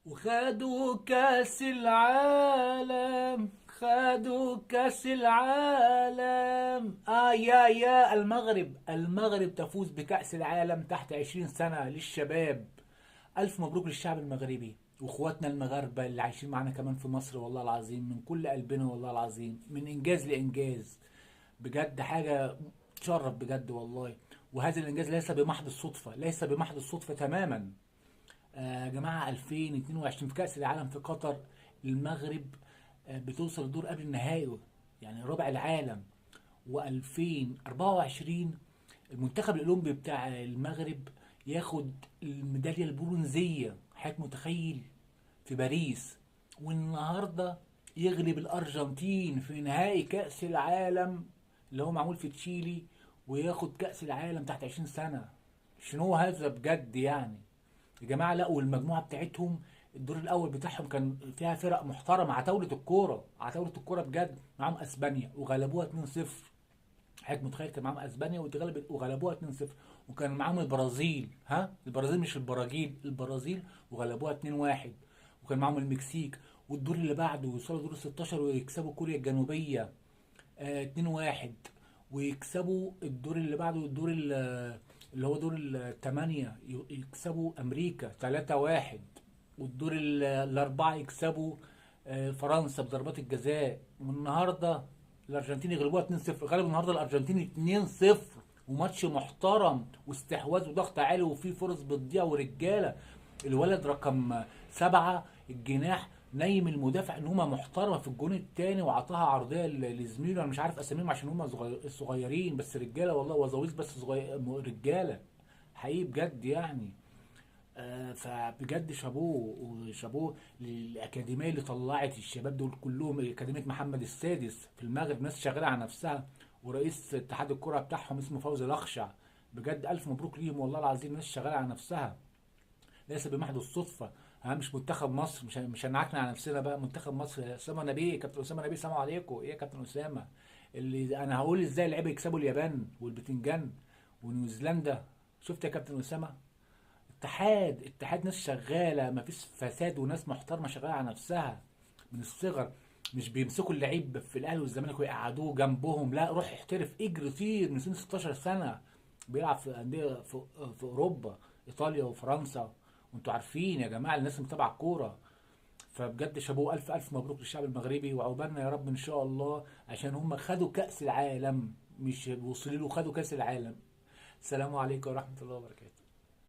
وخدوا كاس العالم، خدوا كاس العالم. يا المغرب تفوز بكأس العالم تحت 20 سنة للشباب. ألف مبروك للشعب المغربي واخواتنا المغاربة اللي عايشين معانا كمان في مصر، والله العظيم من كل قلبنا، والله العظيم من إنجاز لإنجاز. بجد حاجة تشرف بجد والله. وهذا الإنجاز ليس بمحض الصدفة، ليس بمحض الصدفة تماما. يا جماعة 2022 في كأس العالم في قطر، المغرب بتوصل الدور قبل النهائي، يعني ربع العالم. و2024 المنتخب الأولمبي بتاع المغرب ياخد الميدالية البرونزية، حضرتك متخيل؟ في باريس. والنهاردة يغلب الأرجنتين في نهائي كأس العالم اللي هو معمول في تشيلي، وياخد كأس العالم تحت 20 سنة. شنو هذا بجد يعني؟ يا جماعه لا، والمجموعه بتاعتهم الدور الاول بتاعهم كان فيها فرق محترمه، عتاوله الكوره، عتاوله الكوره بجد. معاهم اسبانيا وغلبوها 2-0. حضرتك متخيل؟ كان معاهم اسبانيا وغلبوها 2-0. وكان معاهم البرازيل، البرازيل مش البراجيل، البرازيل، وغلبوها 2-1. وكان معاهم المكسيك. والدور اللي بعده يوصلوا دور ال 16 ويكسبوا كوريا الجنوبيه 2-1. ويكسبوا الدور اللي بعده، اللي هو دور الثمانية، يكسبوا أمريكا 3-1. والدور الأربعة يكسبوا فرنسا بضربات الجزاء. والنهاردة الأرجنتين يغلبوها 2-0. غلبوا النهاردة الأرجنتين 2-0، وماتش محترم واستحواذ وضغط عالي وفي فرص بتضيع ورجالة. الولد رقم 7 الجناح نايم المدافع ان هما محترمه في الجون التاني، وعطاها عرضيه لزميله. انا مش عارف اساميهم عشان هما صغيرين، بس رجاله والله، وزاويس بس رجاله حقيقي بجد يعني. فبجد شابوه وشابوه للاكاديميه اللي طلعت الشباب دول كلهم. اكاديميه محمد السادس في المغرب، ناس شغاله على نفسها، ورئيس اتحاد الكره بتاعهم اسمه فوزي الاخشع. بجد الف مبروك ليهم والله العظيم، ناس شغاله على نفسها، ليس بمحض الصدفه. مش منتخب مصر، مش هنعكنا على نفسنا بقى. منتخب مصر اسامه نبيه، كابتن اسامه نبيه، سلام عليكم. ايه يا كابتن اسامه؟ اللي انا هقول ازاي اللعيبه يكسبوا اليابان والبتنجان ونيوزيلندا؟ شفت يا كابتن اسامه؟ اتحاد ناس شغاله، مفيش فساد، وناس محترمه شغاله على نفسها من الصغر. مش بيمسكوا اللعيب في الاهلي والزمالك ويقعدوه جنبهم، لا، روح احترف، اجري، طير من سن 16 سنه. بيلعب في انديه في اوروبا، ايطاليا وفرنسا. وانتوا عارفين يا جماعه، الناس اللي متابعه الكوره. فبجد شابوه، الف الف مبروك للشعب المغربي، وعقبالنا يا رب ان شاء الله، عشان هم خدوا كاس العالم، مش وصلوا له، خدوا كاس العالم. السلام عليكم ورحمه الله وبركاته.